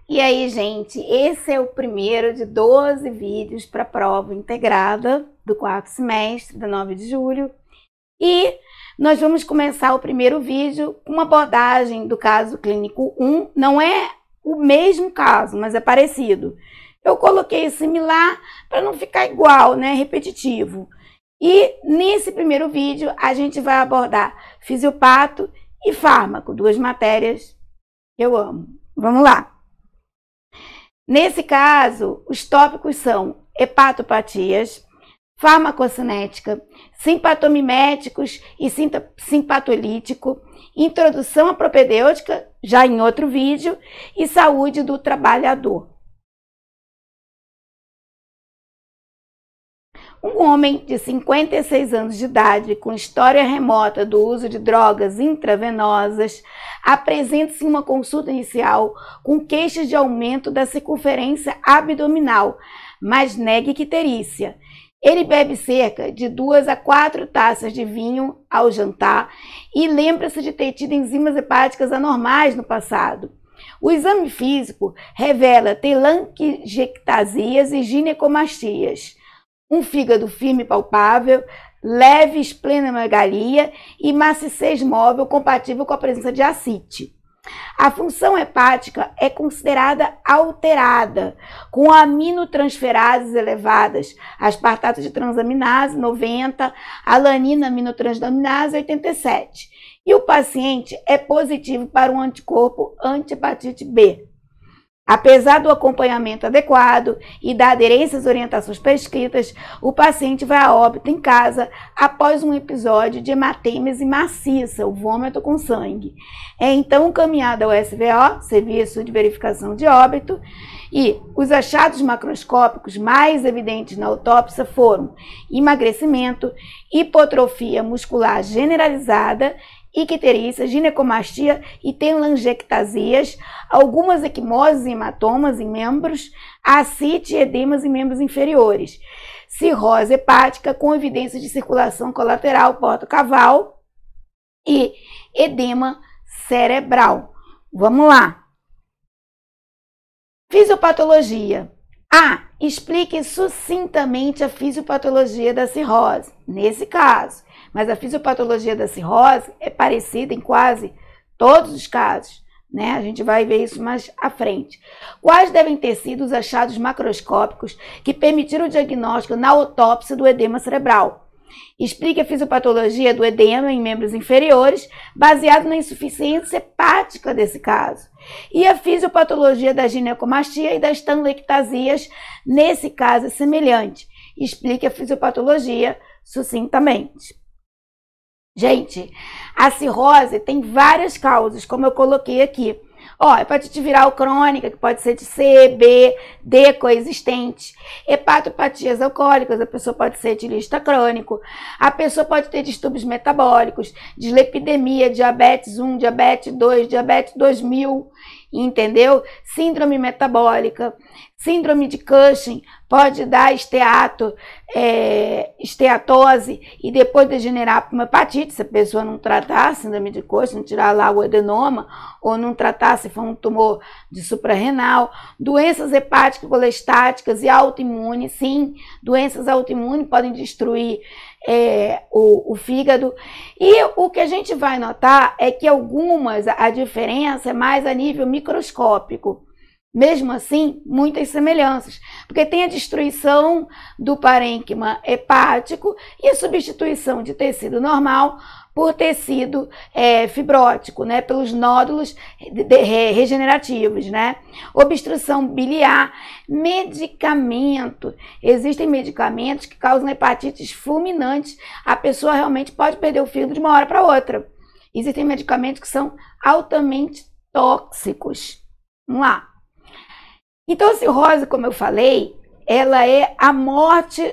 E aí, gente, esse é o primeiro de 12 vídeos para a prova integrada do quarto semestre, da 9 de julho. E nós vamos começar o primeiro vídeo com uma abordagem do caso clínico 1. Não é o mesmo caso, mas é parecido. Eu coloquei similar para não ficar igual, né? Repetitivo. E nesse primeiro vídeo a gente vai abordar fisiopato e fármaco, duas matérias que eu amo. Vamos lá. Nesse caso, os tópicos são hepatopatias, farmacocinética, simpatomiméticos e simpatolítico, introdução à propedêutica, já em outro vídeo, e saúde do trabalhador. Um homem de 56 anos de idade, com história remota do uso de drogas intravenosas, apresenta-se em uma consulta inicial com queixas de aumento da circunferência abdominal, mas nega icterícia. Ele bebe cerca de 2 a 4 taças de vinho ao jantar e lembra-se de ter tido enzimas hepáticas anormais no passado. O exame físico revela telangiectasias e ginecomastias, um fígado firme e palpável, leve esplenomegalia e maciez móvel compatível com a presença de ascite. A função hepática é considerada alterada, com aminotransferases elevadas, aspartato de transaminase 90, alanina aminotransaminase 87. E o paciente é positivo para um anticorpo anti-hepatite B. Apesar do acompanhamento adequado e da aderência às orientações prescritas, o paciente vai a óbito em casa após um episódio de hematêmese maciça, o vômito com sangue. É então encaminhado ao SVO, Serviço de Verificação de Óbito, e os achados macroscópicos mais evidentes na autópsia foram emagrecimento, hipotrofia muscular generalizada, icterícia, ginecomastia e telangiectasias, algumas equimoses e hematomas em membros, ascite e edemas em membros inferiores, cirrose hepática com evidência de circulação colateral porto-caval e edema cerebral. Vamos lá. Fisiopatologia. Explique sucintamente a fisiopatologia da cirrose, nesse caso. Mas a fisiopatologia da cirrose é parecida em quase todos os casos, né? A gente vai ver isso mais à frente. Quais devem ter sido os achados macroscópicos que permitiram o diagnóstico na autópsia do edema cerebral? Explique a fisiopatologia do edema em membros inferiores, baseado na insuficiência hepática desse caso. E a fisiopatologia da ginecomastia e das telangiectasias, nesse caso, é semelhante. Explique a fisiopatologia sucintamente. Gente, a cirrose tem várias causas, como eu coloquei aqui. Hepatite viral crônica, que pode ser de C, B, D coexistente. Hepatopatias alcoólicas, a pessoa pode ser etilista crônico. A pessoa pode ter distúrbios metabólicos, dislipidemia, diabetes 1, diabetes 2, diabetes 2000, entendeu? Síndrome metabólica, síndrome de Cushing, pode dar esteatose e depois degenerar para uma hepatite, se a pessoa não tratar a síndrome de Cushing, não tirar lá o adenoma, ou não tratar se for um tumor de suprarrenal. Doenças hepáticas colestáticas e autoimunes, sim, doenças autoimunes podem destruir o fígado. E o que a gente vai notar é que algumas, a diferença é mais a nível microscópico. Mesmo assim, muitas semelhanças, porque tem a destruição do parênquima hepático e a substituição de tecido normal por tecido fibrótico, né, pelos nódulos regenerativos, né? Obstrução biliar, medicamento. Existem medicamentos que causam hepatites fulminantes. A pessoa realmente pode perder o fígado de uma hora para outra. Existem medicamentos que são altamente tóxicos. Vamos lá. Então, a cirrose, como eu falei, ela é a morte,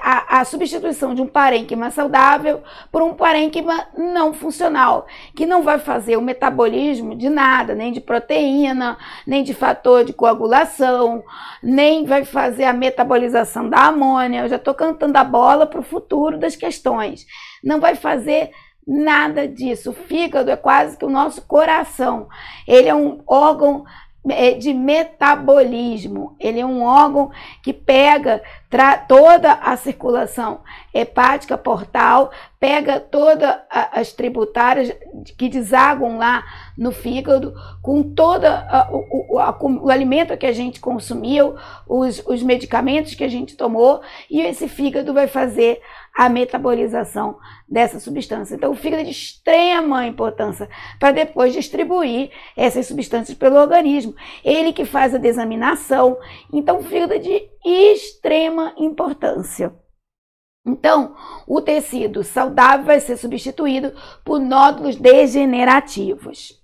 a substituição de um parênquima saudável por um parênquima não funcional, que não vai fazer o metabolismo de nada, nem de proteína, nem de fator de coagulação, nem vai fazer a metabolização da amônia. Eu já estou cantando a bola para o futuro das questões. Não vai fazer nada disso. O fígado é quase que o nosso coração. Ele é um órgão de metabolismo. Ele é um órgão que pega toda a circulação hepática portal, pega todas as tributárias que desaguam lá no fígado, com todo o alimento que a gente consumiu, os medicamentos que a gente tomou, e esse fígado vai fazer a metabolização dessa substância. Então, o fígado é de extrema importância para depois distribuir essas substâncias pelo organismo. Ele que faz a desaminação. Então, o fígado é de extrema importância. Então, o tecido saudável vai ser substituído por nódulos degenerativos.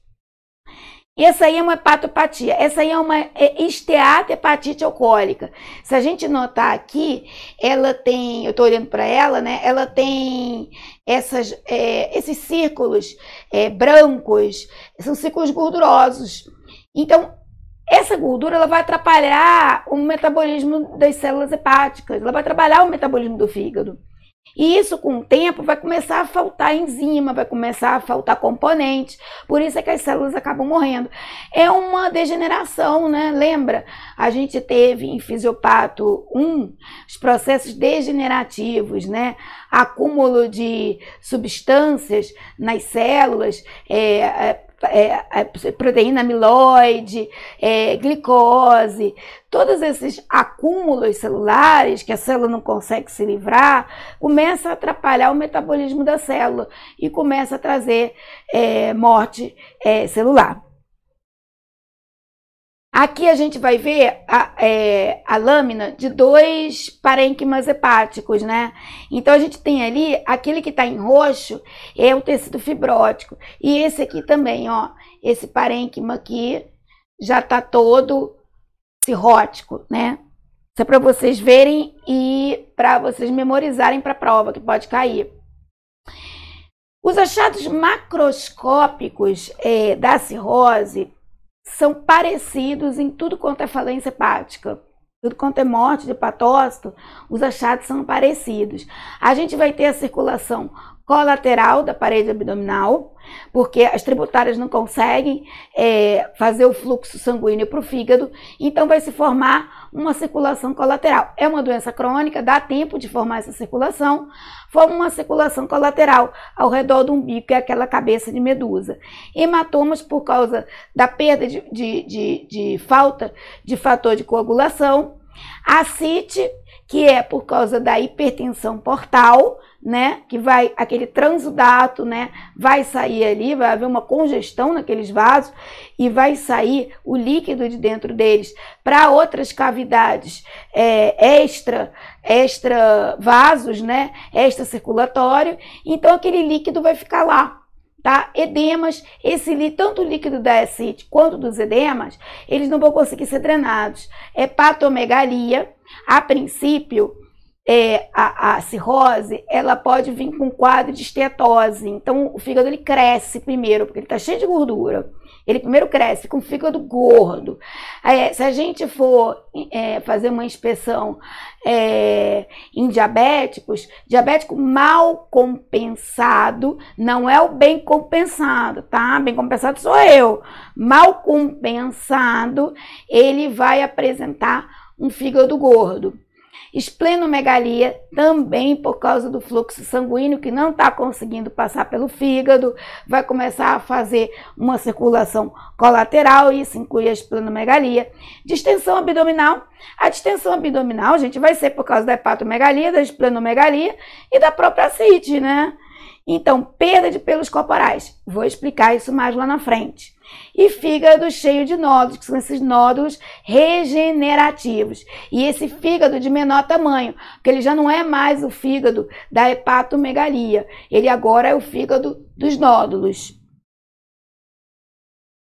Essa aí é uma hepatopatia, essa aí é uma esteatohepatite alcoólica. Se a gente notar aqui, ela tem, eu estou olhando para ela, né? Ela tem esses círculos brancos, são círculos gordurosos. Então, essa gordura ela vai atrapalhar o metabolismo das células hepáticas, ela vai atrapalhar o metabolismo do fígado. E isso, com o tempo, vai começar a faltar enzima, vai começar a faltar componentes, por isso é que as células acabam morrendo. É uma degeneração, né? Lembra? A gente teve em Fisiopato 1 os processos degenerativos, né? Acúmulo de substâncias nas células, proteína amiloide, glicose, todos esses acúmulos celulares que a célula não consegue se livrar, começa a atrapalhar o metabolismo da célula e começa a trazer morte celular. Aqui a gente vai ver a lâmina de 2 parênquimas hepáticos, né? Então, a gente tem ali, aquele que está em roxo é o tecido fibrótico. E esse aqui também, ó, esse parênquima aqui já está todo cirrótico, né? Isso é para vocês verem e para vocês memorizarem para a prova, que pode cair. Os achados macroscópicos da cirrose são parecidos em tudo quanto é falência hepática, tudo quanto é morte de hepatócito, os achados são parecidos. A gente vai ter a circulação colateral da parede abdominal, porque as tributárias não conseguem fazer o fluxo sanguíneo para o fígado, então vai se formar uma circulação colateral. É uma doença crônica, dá tempo de formar essa circulação, forma uma circulação colateral ao redor do umbigo, que é aquela cabeça de medusa. Hematomas por causa da perda de falta de fator de coagulação. Ascite, que é por causa da hipertensão portal, né, que vai, aquele transudato, né, vai sair ali, vai haver uma congestão naqueles vasos e vai sair o líquido de dentro deles para outras cavidades extra vasos, né, extra circulatório, então aquele líquido vai ficar lá, tá? Edemas, tanto o líquido da ascite quanto dos edemas, eles não vão conseguir ser drenados. Hepatomegalia, a princípio, a cirrose, ela pode vir com um quadro de esteatose. Então, o fígado ele cresce primeiro, porque ele está cheio de gordura. Ele primeiro cresce com o fígado gordo. Se a gente for fazer uma inspeção em diabéticos, diabético mal compensado, não é o bem compensado, tá? Bem compensado sou eu. Mal compensado, ele vai apresentar um fígado gordo. Esplenomegalia, também por causa do fluxo sanguíneo que não está conseguindo passar pelo fígado, vai começar a fazer uma circulação colateral, isso inclui a esplenomegalia. Distensão abdominal, a distensão abdominal, gente, vai ser por causa da hepatomegalia, da esplenomegalia e da própria ascite, né? Então, perda de pelos corporais, vou explicar isso mais lá na frente. E fígado cheio de nódulos, que são esses nódulos regenerativos. E esse fígado de menor tamanho, porque ele já não é mais o fígado da hepatomegalia, ele agora é o fígado dos nódulos.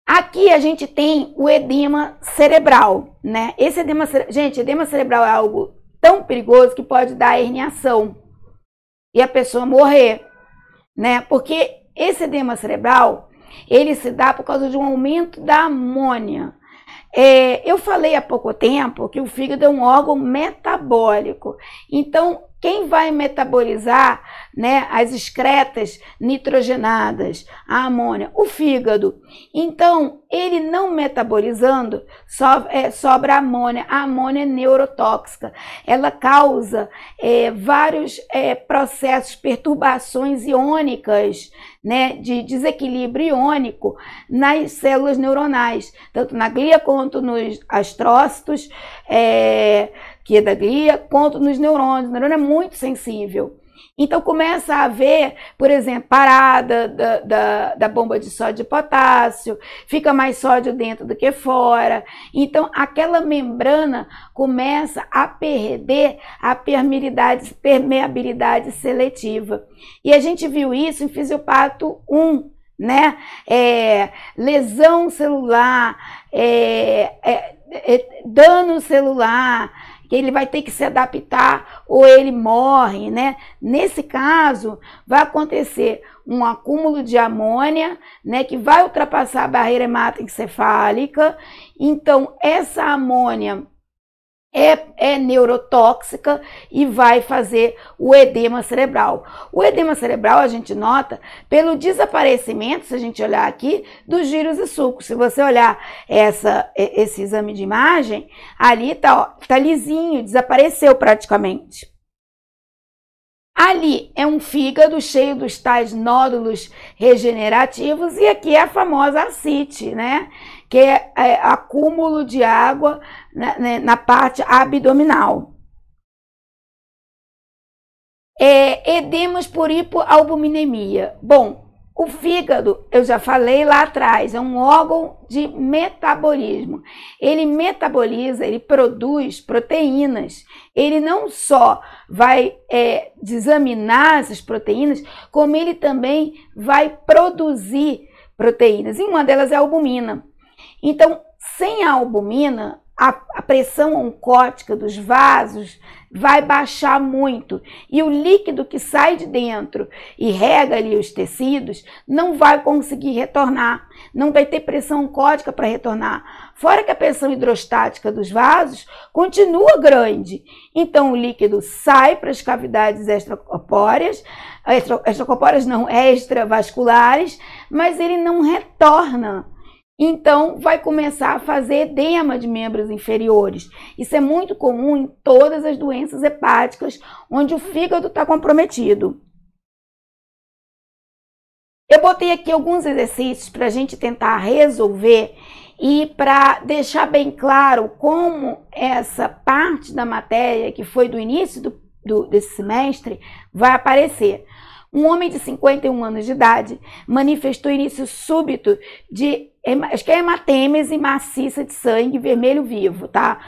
Aqui a gente tem o edema cerebral, né? Esse edema, gente, edema cerebral é algo tão perigoso que pode dar herniação e a pessoa morrer, né? Porque esse edema cerebral, ele se dá por causa de um aumento da amônia. Eu falei há pouco tempo que o fígado é um órgão metabólico. metabólico. Então, quem vai metabolizar, né, as excretas nitrogenadas, a amônia? O fígado. Então, ele não metabolizando, sobra a amônia. A amônia é neurotóxica. Ela causa vários processos, perturbações iônicas, né, de desequilíbrio iônico nas células neuronais, tanto na glia quanto nos astrócitos, que é da glia, quanto nos neurônios. O neurônio é muito sensível. Então começa a haver, por exemplo, parada da bomba de sódio e potássio, fica mais sódio dentro do que fora. Então aquela membrana começa a perder a permeabilidade seletiva. E a gente viu isso em Fisiopato 1, né? Lesão celular, dano celular, que ele vai ter que se adaptar ou ele morre, né? Nesse caso, vai acontecer um acúmulo de amônia, né, que vai ultrapassar a barreira hematoencefálica. Então, essa amônia é neurotóxica e vai fazer o edema cerebral. O edema cerebral a gente nota pelo desaparecimento, se a gente olhar aqui, dos giros e sulcos. Se você olhar esse exame de imagem, ali tá lisinho, desapareceu praticamente. Ali é um fígado cheio dos tais nódulos regenerativos e aqui é a famosa ascite, né? Que é acúmulo de água na parte abdominal. Edemas por hipoalbuminemia. Bom, o fígado, eu já falei lá atrás, é um órgão de metabolismo. Ele metaboliza, ele produz proteínas. Ele não só vai desaminar essas proteínas, como ele também vai produzir proteínas. E uma delas é a albumina. Então, sem a albumina, a pressão oncótica dos vasos vai baixar muito. E o líquido que sai de dentro e rega ali os tecidos não vai conseguir retornar. Não vai ter pressão oncótica para retornar. Fora que a pressão hidrostática dos vasos continua grande. Então, o líquido sai para as cavidades extracorpóreas, extravasculares, mas ele não retorna. Então, vai começar a fazer edema de membros inferiores. Isso é muito comum em todas as doenças hepáticas, onde o fígado está comprometido. Eu botei aqui alguns exercícios para a gente tentar resolver e para deixar bem claro como essa parte da matéria, que foi do início desse semestre, vai aparecer. Um homem de 51 anos de idade manifestou início súbito de, acho que é hematêmese maciça de sangue vermelho vivo, tá?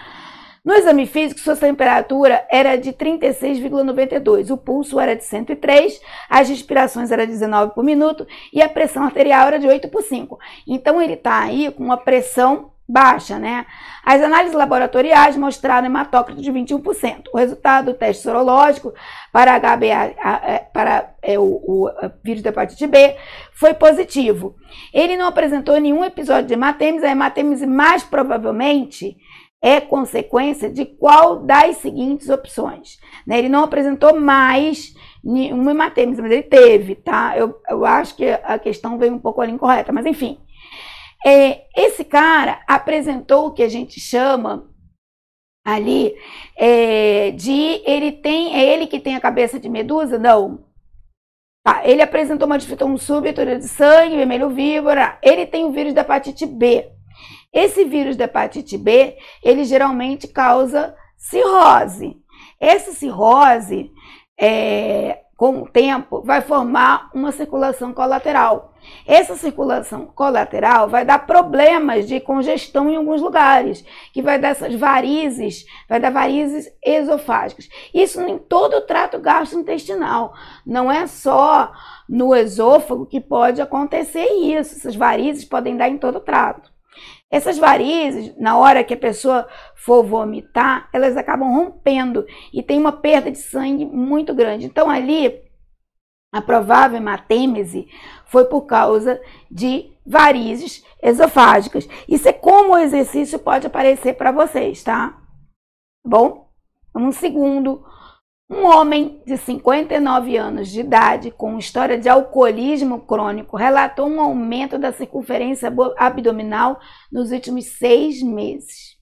No exame físico, sua temperatura era de 36,92, o pulso era de 103, as respirações eram 19 por minuto e a pressão arterial era de 8 por 5. Então, ele está aí com uma pressão baixa, né? As análises laboratoriais mostraram hematócrito de 21%. O resultado do teste sorológico para o vírus da hepatite B foi positivo. Ele não apresentou nenhum episódio de hematêmese. A hematêmese mais provavelmente é consequência de qual das seguintes opções, né? Ele não apresentou mais nenhuma hematêmese, mas ele teve, tá? Eu acho que a questão veio um pouco ali incorreta, mas enfim. Esse cara apresentou o que a gente chama ali ele que tem a cabeça de medusa? Não. Tá, ele apresentou uma disfunção súbita de sangue, vermelho vivo, ele tem o vírus da hepatite B. Esse vírus da hepatite B, ele geralmente causa cirrose. Essa cirrose, com o tempo, vai formar uma circulação colateral. Essa circulação colateral vai dar problemas de congestão em alguns lugares, que vai dar essas varizes, vai dar varizes esofágicas. Isso em todo o trato gastrointestinal, não é só no esôfago que pode acontecer isso. Essas varizes podem dar em todo o trato. Essas varizes, na hora que a pessoa for vomitar, elas acabam rompendo e tem uma perda de sangue muito grande. Então, ali, a provável hematêmese foi por causa de varizes esofágicas. Isso é como o exercício pode aparecer para vocês, tá? Bom? Um segundo, um homem de 59 anos de idade com história de alcoolismo crônico relatou um aumento da circunferência abdominal nos últimos 6 meses.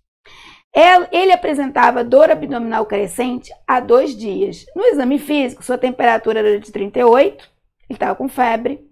Ele apresentava dor abdominal crescente há 2 dias. No exame físico, sua temperatura era de 38, ele estava com febre.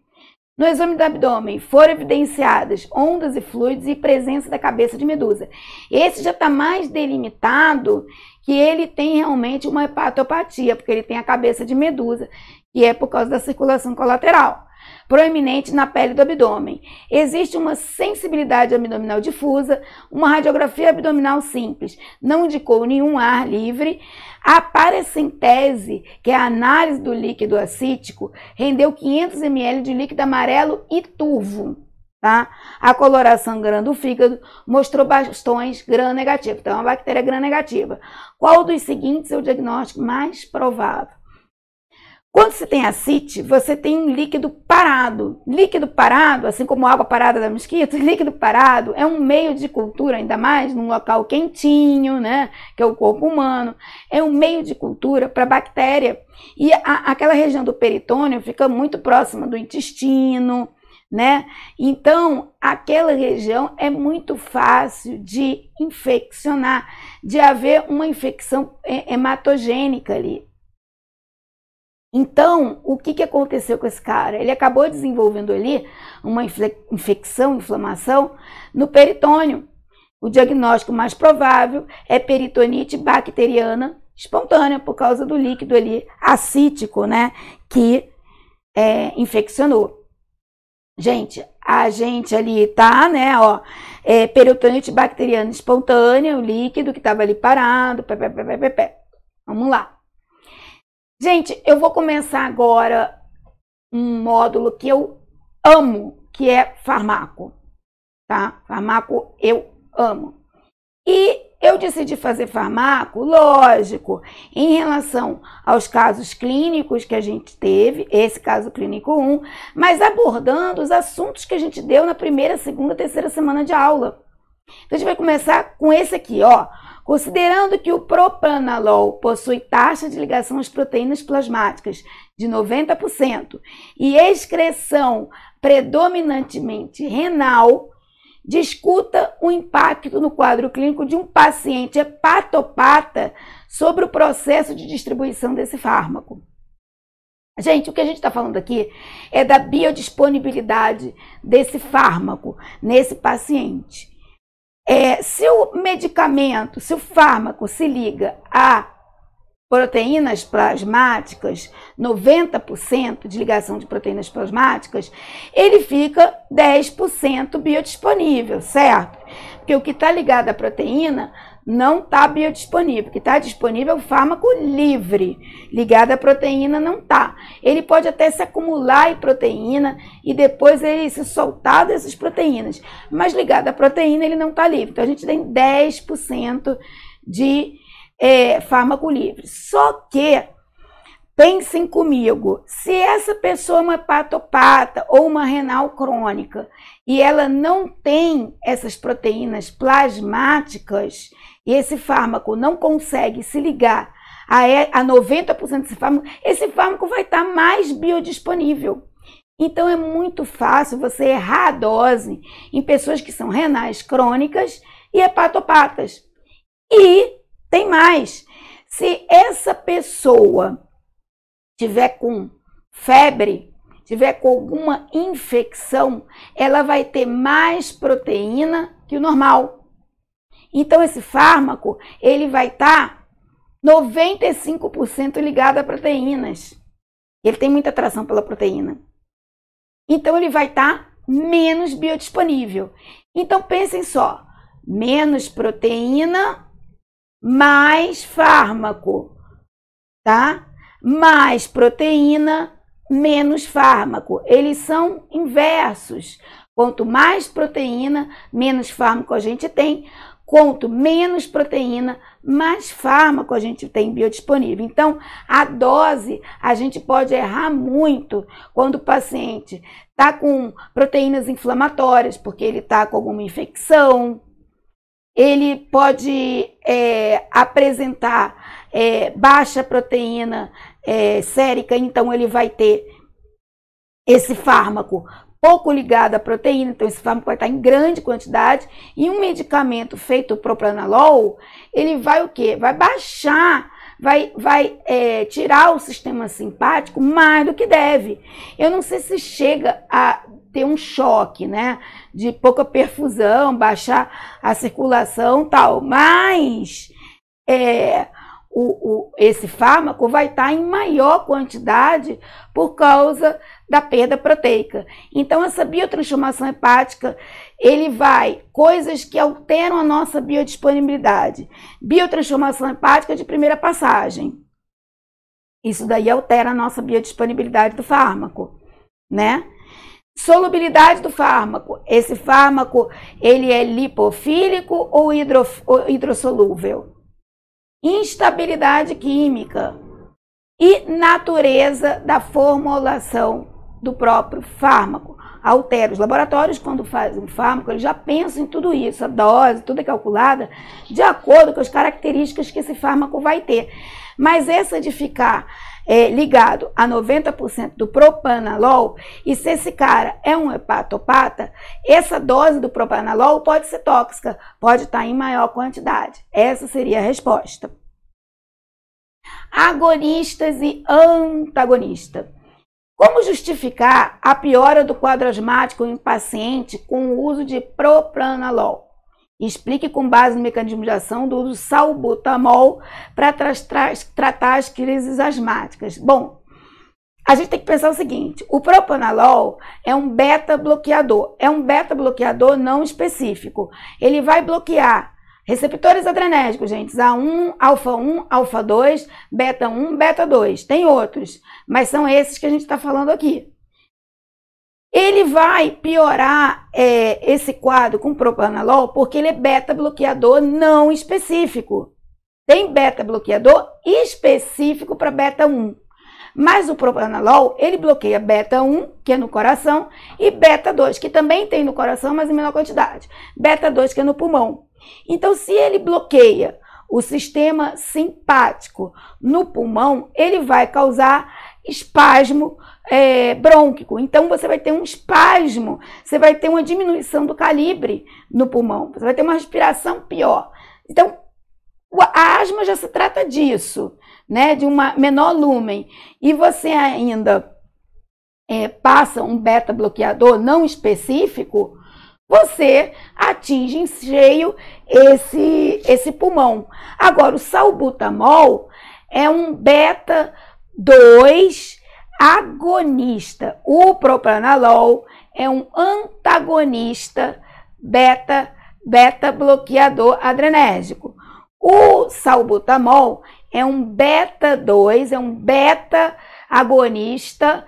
No exame do abdômen, foram evidenciadas ondas e fluidos e presença da cabeça de medusa. Esse já está mais delimitado que ele tem realmente uma hepatopatia, porque ele tem a cabeça de medusa, que é por causa da circulação colateral, proeminente na pele do abdômen. Existe uma sensibilidade abdominal difusa, uma radiografia abdominal simples, não indicou nenhum ar livre. A paracentese, que é a análise do líquido acítico, rendeu 500 ml de líquido amarelo e turvo. Tá? A coloração gram do fígado mostrou bastões gram-negativo, então é uma bactéria gram-negativa. Qual dos seguintes é o diagnóstico mais provável? Quando você tem ascite, você tem um líquido parado. Líquido parado, assim como água parada da mosquito, líquido parado é um meio de cultura, ainda mais num local quentinho, né, que é o corpo humano, é um meio de cultura para bactéria. E aquela região do peritônio fica muito próxima do intestino, né? Então, aquela região é muito fácil de infeccionar, de haver uma infecção hematogênica ali. Então, o que aconteceu com esse cara? Ele acabou desenvolvendo ali uma infecção, inflamação no peritônio. O diagnóstico mais provável é peritonite bacteriana espontânea, por causa do líquido ali acítico, né, que infeccionou. Gente, a gente ali tá, né, ó, peritonite bacteriana espontânea, o líquido que estava ali parado, Vamos lá. Gente, eu vou começar agora um módulo que eu amo, que é farmaco, tá? Farmaco eu amo. E eu decidi fazer farmaco, lógico, em relação aos casos clínicos que a gente teve, esse caso clínico 1, mas abordando os assuntos que a gente deu na primeira, segunda, terceira semana de aula. Então a gente vai começar com esse aqui, ó. Considerando que o propranolol possui taxa de ligação às proteínas plasmáticas de 90% e excreção predominantemente renal, discuta o impacto no quadro clínico de um paciente hepatopata sobre o processo de distribuição desse fármaco. Gente, o que a gente está falando aqui é da biodisponibilidade desse fármaco nesse paciente. Se o medicamento, se o fármaco se liga a proteínas plasmáticas, 90% de ligação de proteínas plasmáticas, ele fica 10% biodisponível, certo? Porque o que está ligado à proteína não está biodisponível. O que está disponível é o fármaco livre. Ligado à proteína não está. Ele pode até se acumular em proteína e depois ele se soltar dessas proteínas. Mas ligado à proteína ele não está livre. Então a gente tem 10% de fármaco livre. Só que, pensem comigo, se essa pessoa é uma hepatopata ou uma renal crônica e ela não tem essas proteínas plasmáticas e esse fármaco não consegue se ligar a 90% desse fármaco, esse fármaco vai estar mais biodisponível. Então é muito fácil você errar a dose em pessoas que são renais crônicas e hepatopatas. E tem mais, se essa pessoa tiver com febre, tiver com alguma infecção, ela vai ter mais proteína que o normal. Então esse fármaco, ele vai estar 95% ligado a proteínas. Ele tem muita atração pela proteína. Então ele vai estar menos biodisponível. Então pensem só, menos proteína, mais fármaco, tá? Mais proteína, menos fármaco. Eles são inversos. Quanto mais proteína, menos fármaco a gente tem. Quanto menos proteína, mais fármaco a gente tem biodisponível. Então, a dose, a gente pode errar muito quando o paciente está com proteínas inflamatórias, porque ele está com alguma infecção. ele pode apresentar baixa proteína sérica, então ele vai ter esse fármaco pouco ligado à proteína, então esse fármaco vai estar em grande quantidade, e um medicamento feito propranolol, ele vai o quê? Vai baixar, vai tirar o sistema simpático mais do que deve. Eu não sei se chega a ter um choque, né, de pouca perfusão, baixar a circulação e tal, mas esse fármaco vai estar em maior quantidade por causa da perda proteica. Então, essa biotransformação hepática, coisas que alteram a nossa biodisponibilidade. Biotransformação hepática de primeira passagem. Isso daí altera a nossa biodisponibilidade do fármaco, né? Solubilidade do fármaco. Esse fármaco, ele é lipofílico ou hidrossolúvel? Instabilidade química e natureza da formulação do próprio fármaco. Altera. Os laboratórios, quando fazem um fármaco, eles já pensam em tudo isso, a dose, tudo é calculada de acordo com as características que esse fármaco vai ter. Mas essa de ficar ligado a 90% do propranolol, e se esse cara é um hepatopata, essa dose do propranolol pode ser tóxica, pode estar em maior quantidade. Essa seria a resposta. Agonistas e antagonistas. Como justificar a piora do quadro asmático em paciente com o uso de propranolol? Explique com base no mecanismo de ação do uso de salbutamol para tratar as crises asmáticas. Bom, a gente tem que pensar o seguinte: o propranolol é um beta-bloqueador. É um beta-bloqueador não específico. Ele vai bloquear receptores adrenérgicos, gente, A1, alfa-1, alfa-2, beta-1, beta-2. Tem outros, mas são esses que a gente está falando aqui. Ele vai piorar esse quadro com propranolol porque ele é beta-bloqueador não específico. Tem beta-bloqueador específico para beta-1. Mas o propranolol, ele bloqueia beta-1, que é no coração, e beta-2, que também tem no coração, mas em menor quantidade. Beta-2, que é no pulmão. Então, se ele bloqueia o sistema simpático no pulmão, ele vai causar espasmo brônquico. Então, você vai ter um espasmo, você vai ter uma diminuição do calibre no pulmão, você vai ter uma respiração pior. Então, a asma já se trata disso, né, de uma menor lúmen, e você ainda passa um beta-bloqueador não específico, você atinge em cheio esse pulmão. Agora, o salbutamol é um beta-2 agonista. O propranolol é um antagonista beta-bloqueador adrenérgico. O salbutamol é um beta-2, é um beta-agonista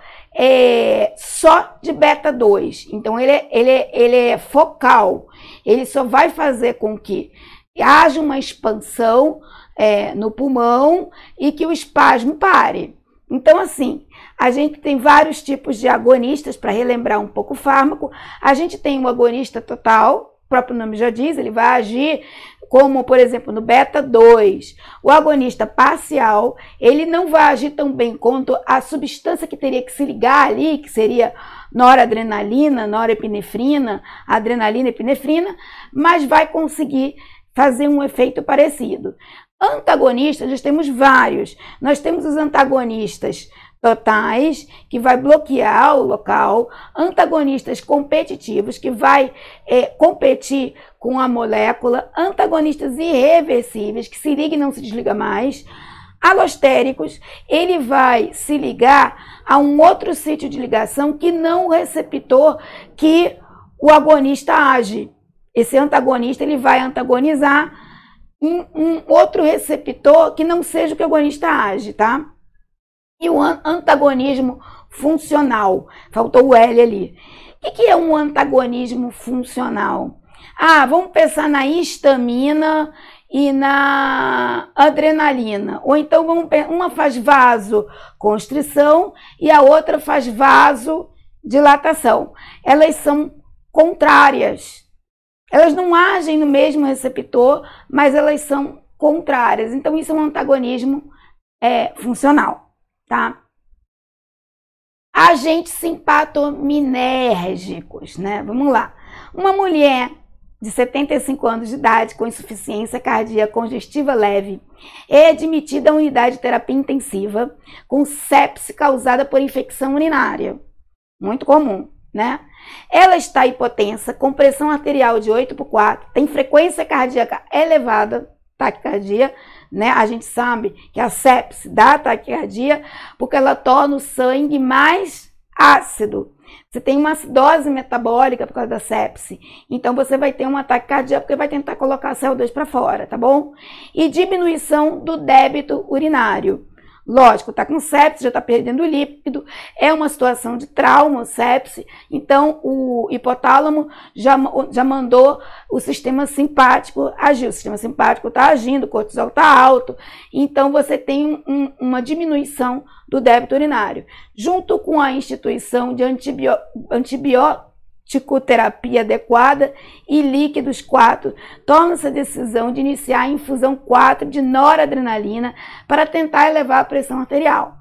só de beta-2. Então, ele é focal. Ele só vai fazer com que haja uma expansão no pulmão e que o espasmo pare. Então, assim, a gente tem vários tipos de agonistas, para relembrar um pouco o fármaco. A gente tem um agonista total, o próprio nome já diz, ele vai agir como, por exemplo, no beta-2. O agonista parcial, ele não vai agir tão bem quanto a substância que teria que se ligar ali, que seria noradrenalina, norepinefrina, adrenalina e epinefrina, mas vai conseguir fazer um efeito parecido. Antagonistas, nós temos vários. Nós temos os antagonistas totais, que vai bloquear o local, antagonistas competitivos, que vai competir com a molécula, antagonistas irreversíveis, que se liga e não se desliga mais, alostéricos, ele vai se ligar a um outro sítio de ligação que não o receptor que o agonista age. Esse antagonista, ele vai antagonizar um outro receptor que não seja o que o agonista age, tá? E o antagonismo funcional, faltou o L ali. O que é um antagonismo funcional? Vamos pensar na histamina e na adrenalina. Ou então, uma faz vasoconstrição e a outra faz vasodilatação. Elas são contrárias. Elas não agem no mesmo receptor, mas elas são contrárias. Então, isso é um antagonismo funcional, tá? Agentes simpatominérgicos, né? Vamos lá. Uma mulher de 75 anos de idade com insuficiência cardíaca congestiva leve é admitida à unidade de terapia intensiva com sepse causada por infecção urinária. Muito comum, né? Ela está hipotensa, com pressão arterial de 8/4, tem frequência cardíaca elevada, taquicardia, né? A gente sabe que a sepse dá taquicardia porque ela torna o sangue mais ácido. Você tem uma acidose metabólica por causa da sepse, então você vai ter um ataque cardíaco porque vai tentar colocar CO2 para fora, tá bom? E diminuição do débito urinário. Lógico, tá com sepse, já tá perdendo líquido, é uma situação de trauma, sepse, então o hipotálamo já mandou o sistema simpático agir, o sistema simpático tá agindo, o cortisol tá alto, então você tem uma diminuição do débito urinário. Junto com a instituição de antibiótico-terapia adequada e líquidos 4, torna-se a decisão de iniciar a infusão 4 de noradrenalina para tentar elevar a pressão arterial.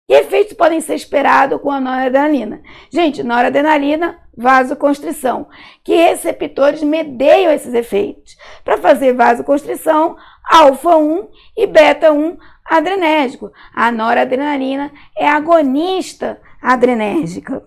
Que efeitos podem ser esperados com a noradrenalina? Gente, noradrenalina, vasoconstrição. Que receptores mediam esses efeitos? Para fazer vasoconstrição, alfa-1 e beta-1 adrenérgico. A noradrenalina é agonista adrenérgica.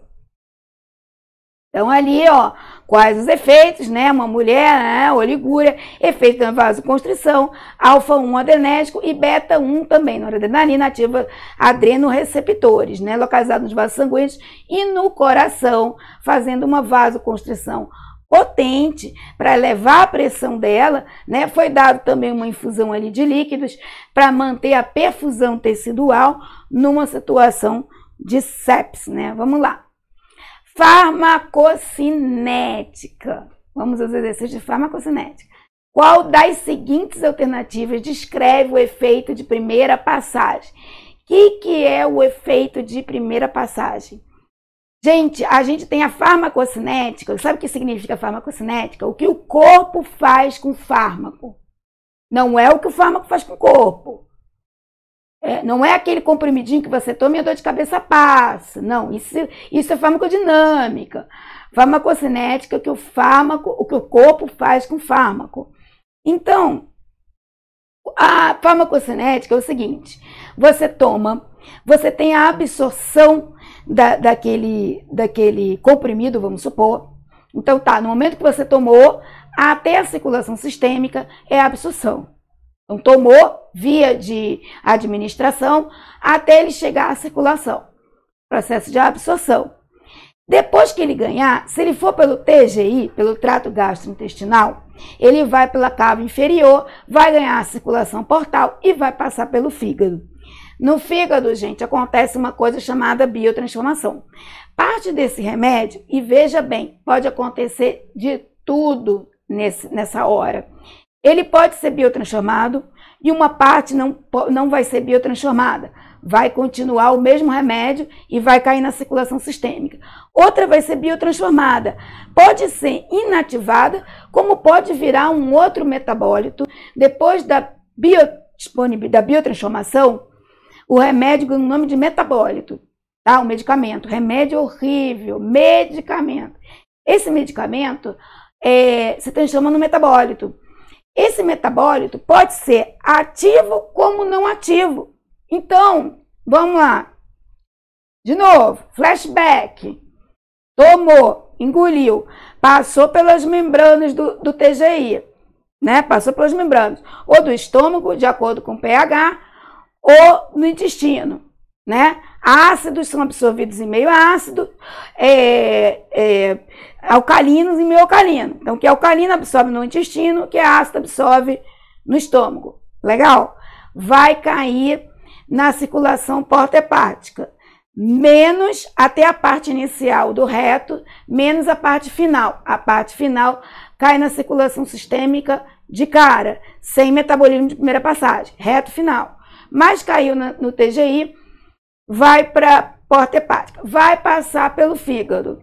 Então, ali, ó, quais os efeitos, né? Uma mulher, né? Oligúria, efeito da vasoconstrição, alfa-1 adrenérgico e beta-1 também. Noradrenalina ativa adrenoreceptores, né? Localizados nos vasos sanguíneos e no coração, fazendo uma vasoconstrição potente para elevar a pressão dela, né? Foi dado também uma infusão ali de líquidos para manter a perfusão tecidual numa situação de sepse, né? Vamos lá. Farmacocinética. Vamos aos exercícios de farmacocinética. Qual das seguintes alternativas descreve o efeito de primeira passagem? O que é o efeito de primeira passagem? Gente, a gente tem a farmacocinética. Sabe o que significa farmacocinética? O que o corpo faz com o fármaco. Não é o que o fármaco faz com o corpo. Não é aquele comprimidinho que você toma e a dor de cabeça passa. Não, isso é farmacodinâmica. Farmacocinética, o que o corpo faz com o fármaco. Então, a farmacocinética é o seguinte: você tem a absorção daquele comprimido, vamos supor. Então tá, no momento que você tomou, até a circulação sistêmica é a absorção. Então, tomou via de administração até ele chegar à circulação. Processo de absorção. Depois que ele ganhar, se ele for pelo TGI, pelo trato gastrointestinal, ele vai pela cava inferior, vai ganhar a circulação portal e vai passar pelo fígado. No fígado, gente, acontece uma coisa chamada biotransformação. Parte desse remédio, e veja bem, pode acontecer de tudo nessa hora. Ele pode ser biotransformado e uma parte não vai ser biotransformada. Vai continuar o mesmo remédio e vai cair na circulação sistêmica. Outra vai ser biotransformada. Pode ser inativada, como pode virar um outro metabólito. Depois da biotransformação, o remédio ganha o nome de metabólito. Tá? O medicamento. Remédio horrível. Medicamento. Esse medicamento se transforma no metabólito. Esse metabólito pode ser ativo como não ativo. Então, vamos lá. De novo, flashback. Tomou, engoliu, passou pelas membranas do TGI, né? Passou pelas membranas, ou do estômago, de acordo com o pH, ou no intestino, né? Ácidos são absorvidos em meio ácido, alcalinos em meio alcalino. Então, o que é alcalino absorve no intestino, o que é ácido absorve no estômago. Legal? Vai cair na circulação porta-hepática, menos até a parte inicial do reto, menos a parte final. A parte final cai na circulação sistêmica de cara, sem metabolismo de primeira passagem, reto final. Mas caiu no TGI, vai para porta hepática, vai passar pelo fígado.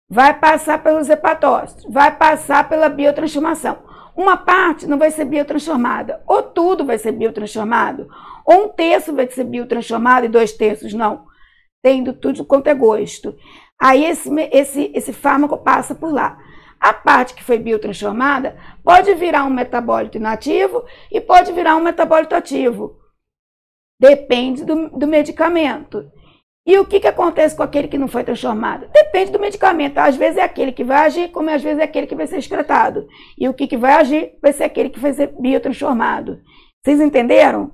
vai passar pelos hepatócitos, vai passar pela biotransformação. Uma parte não vai ser biotransformada, ou tudo vai ser biotransformado, ou um terço vai ser biotransformado e 2/3 não, tendo tudo quanto é gosto. Aí esse fármaco passa por lá. A parte que foi biotransformada pode virar um metabólito inativo e pode virar um metabólito ativo. Depende do medicamento. E o que acontece com aquele que não foi transformado? Depende do medicamento. Às vezes é aquele que vai agir, como às vezes é aquele que vai ser excretado. E o que vai agir vai ser aquele que vai ser biotransformado. Vocês entenderam?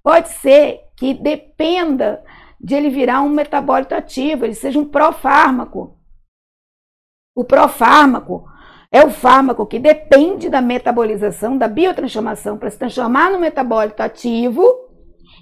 Pode ser que dependa de ele virar um metabólito ativo, ele seja um profármaco. O profármaco é o fármaco que depende da metabolização, da biotransformação, para se transformar no metabólito ativo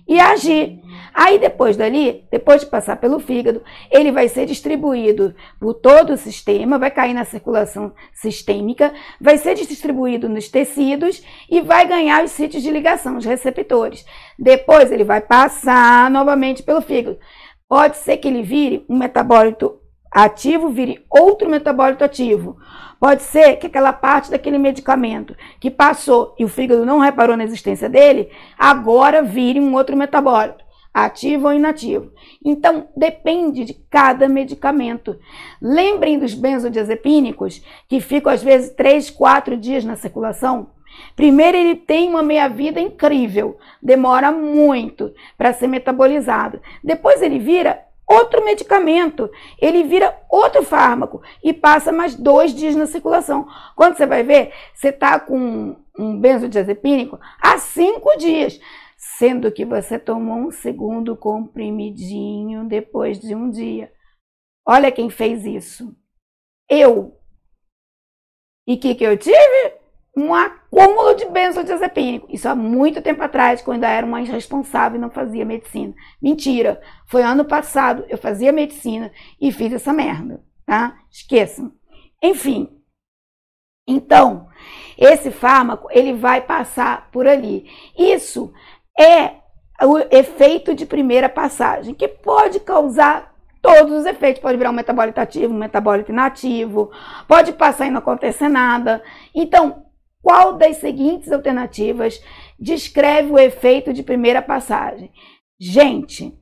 e agir. Aí depois dali, depois de passar pelo fígado, ele vai ser distribuído por todo o sistema, vai cair na circulação sistêmica, vai ser distribuído nos tecidos e vai ganhar os sítios de ligação, os receptores. Depois ele vai passar novamente pelo fígado. Pode ser que ele vire um metabólito ativo, vire outro metabólito ativo. Pode ser que aquela parte daquele medicamento que passou e o fígado não reparou na existência dele, agora vire um outro metabólito, ativo ou inativo. Então, depende de cada medicamento. Lembrem dos benzodiazepínicos, que ficam às vezes 3, 4 dias na circulação. Primeiro, ele tem uma meia-vida incrível, demora muito para ser metabolizado. Depois ele vira outro medicamento, ele vira outro fármaco e passa mais 2 dias na circulação. Quando você vai ver, você está com um benzodiazepínico há 5 dias, sendo que você tomou um segundo comprimidinho depois de um dia. Olha quem fez isso. Eu. E o que eu tive? Um acúmulo de benzodiazepínico. Isso há muito tempo atrás, quando eu ainda era uma irresponsável e não fazia medicina. Mentira. Foi ano passado, eu fazia medicina e fiz essa merda, tá? Esqueçam. Enfim. Então, esse fármaco, ele vai passar por ali. Isso é o efeito de primeira passagem, que pode causar todos os efeitos. Pode virar um metabólito ativo, um metabólito inativo, pode passar e não acontecer nada. Então, qual das seguintes alternativas descreve o efeito de primeira passagem? Gente,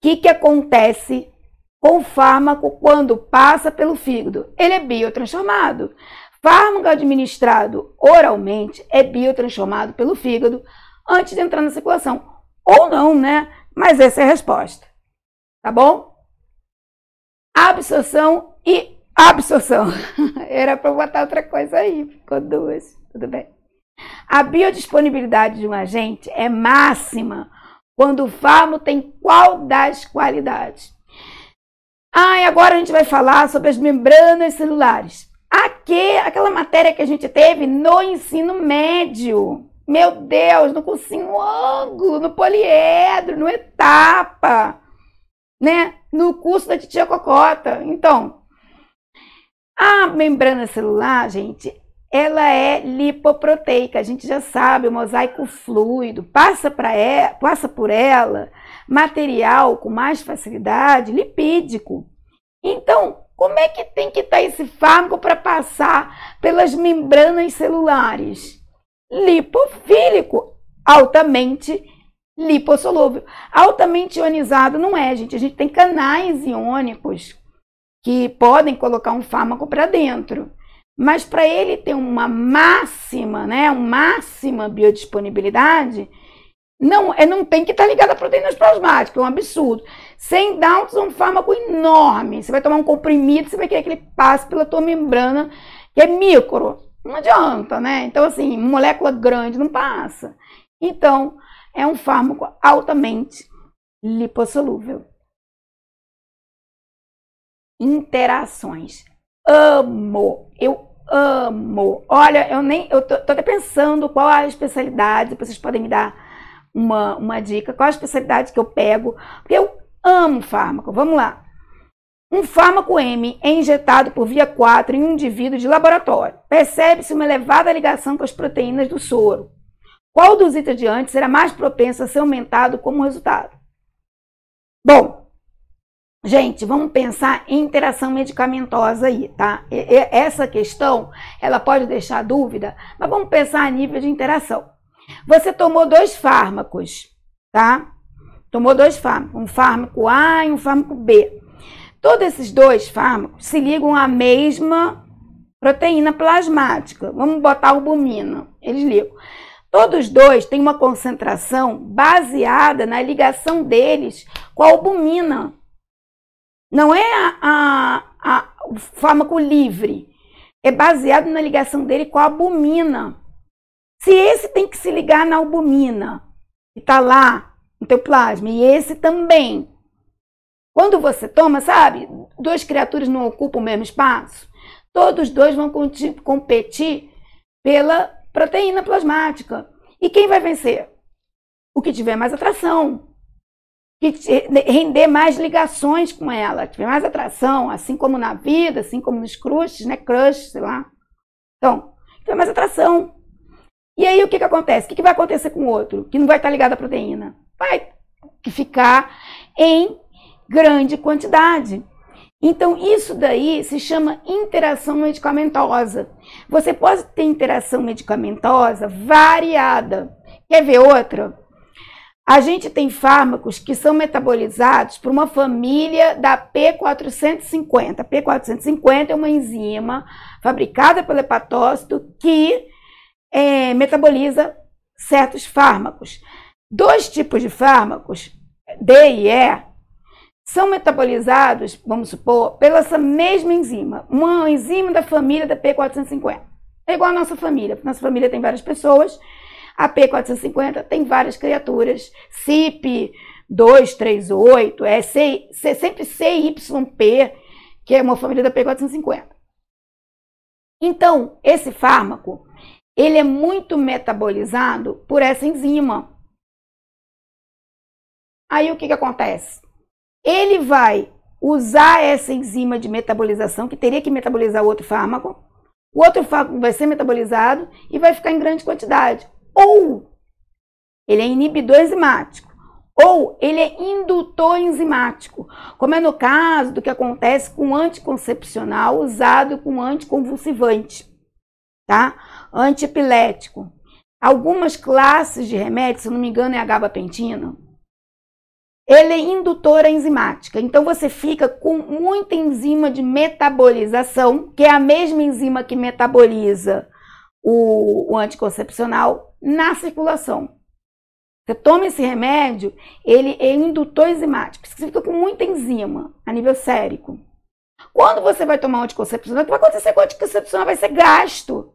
o que acontece com o fármaco quando passa pelo fígado? Ele é biotransformado. Fármaco administrado oralmente é biotransformado pelo fígado antes de entrar na circulação. Ou não, né? Mas essa é a resposta. Tá bom? Absorção e absorção. Era para botar outra coisa aí, ficou 2, tudo bem. A biodisponibilidade de um agente é máxima quando o fármaco tem qual das qualidades? E agora a gente vai falar sobre as membranas celulares. Aquela matéria que a gente teve no ensino médio. Meu Deus, no cursinho ângulo, no poliedro, no etapa, né? No curso da titia Cocota. Então, a membrana celular, gente, ela é lipoproteica. A gente já sabe, o mosaico fluido passa por ela material com mais facilidade lipídico. Então, como é que tem que estar esse fármaco para passar pelas membranas celulares? Lipofílico, altamente lipossolúvel. Altamente ionizado não é, gente. A gente tem canais iônicos que podem colocar um fármaco para dentro. Mas para ele ter uma máxima, né, uma máxima biodisponibilidade, não tem que estar ligado a proteínas plasmáticas, é um absurdo. 100 Daltons é um fármaco enorme. Você vai tomar um comprimido, você vai querer que ele passe pela tua membrana, que é micro. Não adianta, né? Então, assim, molécula grande não passa. Então, é um fármaco altamente lipossolúvel. Interações. Amo. Eu amo. Olha, eu tô até pensando qual a especialidade, depois vocês podem me dar uma dica, qual a especialidade que eu pego, porque eu amo fármaco. Vamos lá. Um fármaco M é injetado por via 4 em um indivíduo de laboratório. Percebe-se uma elevada ligação com as proteínas do soro. Qual dos itens adiante será mais propenso a ser aumentado como resultado? Bom, Gente, vamos pensar em interação medicamentosa aí, tá? Essa questão, ela pode deixar dúvida, mas vamos pensar a nível de interação. Você tomou 2 fármacos, tá? Tomou 2 fármacos, um fármaco A e um fármaco B. Todos esses 2 fármacos se ligam à mesma proteína plasmática. Vamos botar albumina, eles ligam. Todos 2 têm uma concentração baseada na ligação deles com a albumina. Não é o fármaco livre, é baseado na ligação dele com a albumina. Se esse tem que se ligar na albumina, que está lá no teu plasma, e esse também. Quando você toma, sabe, 2 criaturas não ocupam o mesmo espaço, todos 2 vão competir pela proteína plasmática. E quem vai vencer? O que tiver mais atração, que render mais ligações com ela, tiver mais atração, assim como na vida, assim como nos crushes, né, crush, sei lá. Então, tiver mais atração. E aí o que acontece? O que vai acontecer com o outro, que não vai estar ligado à proteína? Vai ficar em grande quantidade. Então, isso daí se chama interação medicamentosa. Você pode ter interação medicamentosa variada. Quer ver outra? A gente tem fármacos que são metabolizados por uma família da P450. A P450 é uma enzima fabricada pelo hepatócito que metaboliza certos fármacos. 2 tipos de fármacos, D e E, são metabolizados, vamos supor, pela essa mesma enzima. Uma enzima da família da P450. É igual a nossa família. Nossa família tem várias pessoas. A P450 tem várias criaturas. CYP238, sempre CYP, que é uma família da P450. Então, esse fármaco, ele é muito metabolizado por essa enzima. Aí o que acontece? Ele vai usar essa enzima de metabolização, que teria que metabolizar o outro fármaco vai ser metabolizado e vai ficar em grande quantidade. Ou ele é inibidor enzimático, ou ele é indutor enzimático, como é no caso do que acontece com anticoncepcional usado com anticonvulsivante, tá? Antiepilético. Algumas classes de remédios, se eu não me engano é a gabapentina, ele é indutora enzimática. Então você fica com muita enzima de metabolização, que é a mesma enzima que metaboliza o anticoncepcional na circulação. Você toma esse remédio, ele é indutor enzimático. Você fica com muita enzima a nível sérico. Quando você vai tomar um anticoncepcional, o que vai acontecer com o anticoncepcional? Vai ser gasto.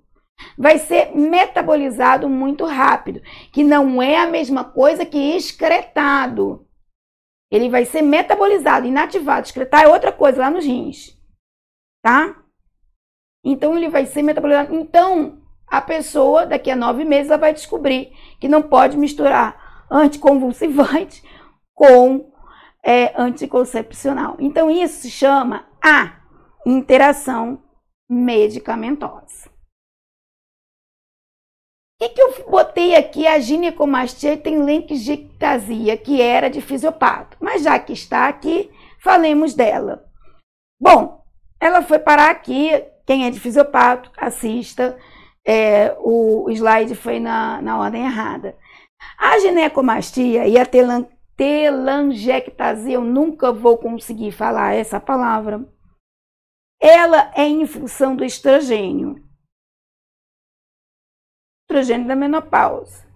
Vai ser metabolizado muito rápido, que não é a mesma coisa que excretado. Ele vai ser metabolizado, inativado. Excretar é outra coisa lá nos rins, tá? Então, ele vai ser metabolizado. Então, a pessoa, daqui a 9 meses, ela vai descobrir que não pode misturar anticonvulsivante com anticoncepcional. Então, isso se chama a interação medicamentosa. O que eu botei aqui? A ginecomastia tem lenquigectasia, que era de fisiopato. Mas já que está aqui, falemos dela. Bom, ela foi parar aqui. Quem é de fisiopato, assista. O slide foi na ordem errada. A ginecomastia e a telangiectasia, eu nunca vou conseguir falar essa palavra. Ela é em função do estrogênio. Estrogênio da menopausa.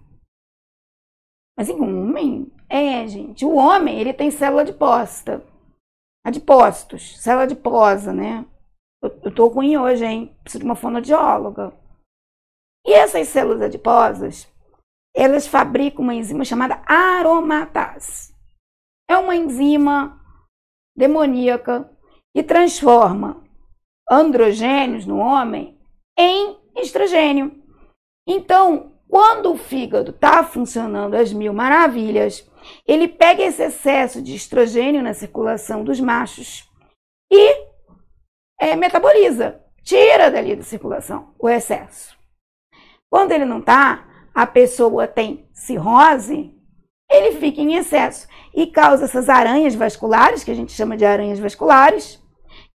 Mas em homem, gente, o homem, ele tem célula adiposta. Adipócitos, célula adiposa, né? Eu tô ruim hoje, hein? Preciso de uma fonoaudióloga. E essas células adiposas, elas fabricam uma enzima chamada aromatase. É uma enzima demoníaca que transforma androgênios no homem em estrogênio. Então, quando o fígado está funcionando às mil maravilhas, ele pega esse excesso de estrogênio na circulação dos machos e metaboliza, tira dali da circulação o excesso. Quando ele não está, a pessoa tem cirrose, ele fica em excesso e causa essas aranhas vasculares, que a gente chama de aranhas vasculares,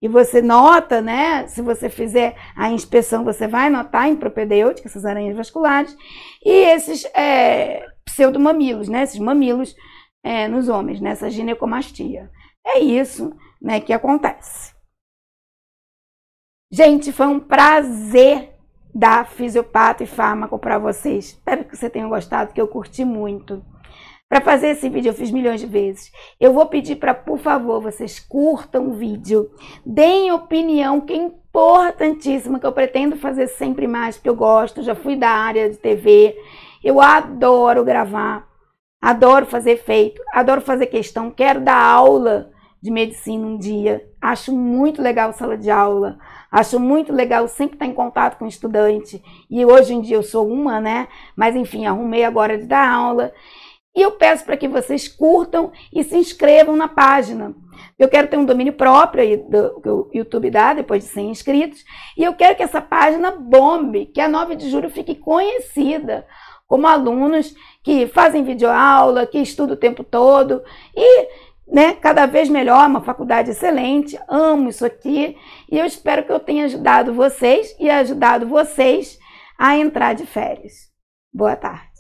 e você nota, né, se você fizer a inspeção, você vai notar em propedêutica essas aranhas vasculares, e esses pseudomamilos, né, esses mamilos nos homens, nessa ginecomastia. É isso, né, que acontece. Gente, foi um prazer dar Fisiopata e Fármaco para vocês. Espero que você tenha gostado, que eu curti muito. Para fazer esse vídeo eu fiz milhões de vezes. Eu vou pedir para, por favor, vocês curtam o vídeo, deem opinião, que é importantíssima, que eu pretendo fazer sempre mais, porque eu gosto, já fui da área de TV, eu adoro gravar, adoro fazer efeito, adoro fazer questão, quero dar aula de medicina um dia, acho muito legal sala de aula, acho muito legal sempre estar em contato com o estudante, e hoje em dia eu sou uma, né, mas enfim, arrumei agora de dar aula. E eu peço para que vocês curtam e se inscrevam na página. Eu quero ter um domínio próprio aí que o YouTube dá, depois de 100 inscritos. E eu quero que essa página bombe, que a 9 de julho fique conhecida como alunos que fazem videoaula, que estudam o tempo todo. E, né, cada vez melhor, uma faculdade excelente. Amo isso aqui. E eu espero que eu tenha ajudado vocês e ajudado vocês a entrar de férias. Boa tarde.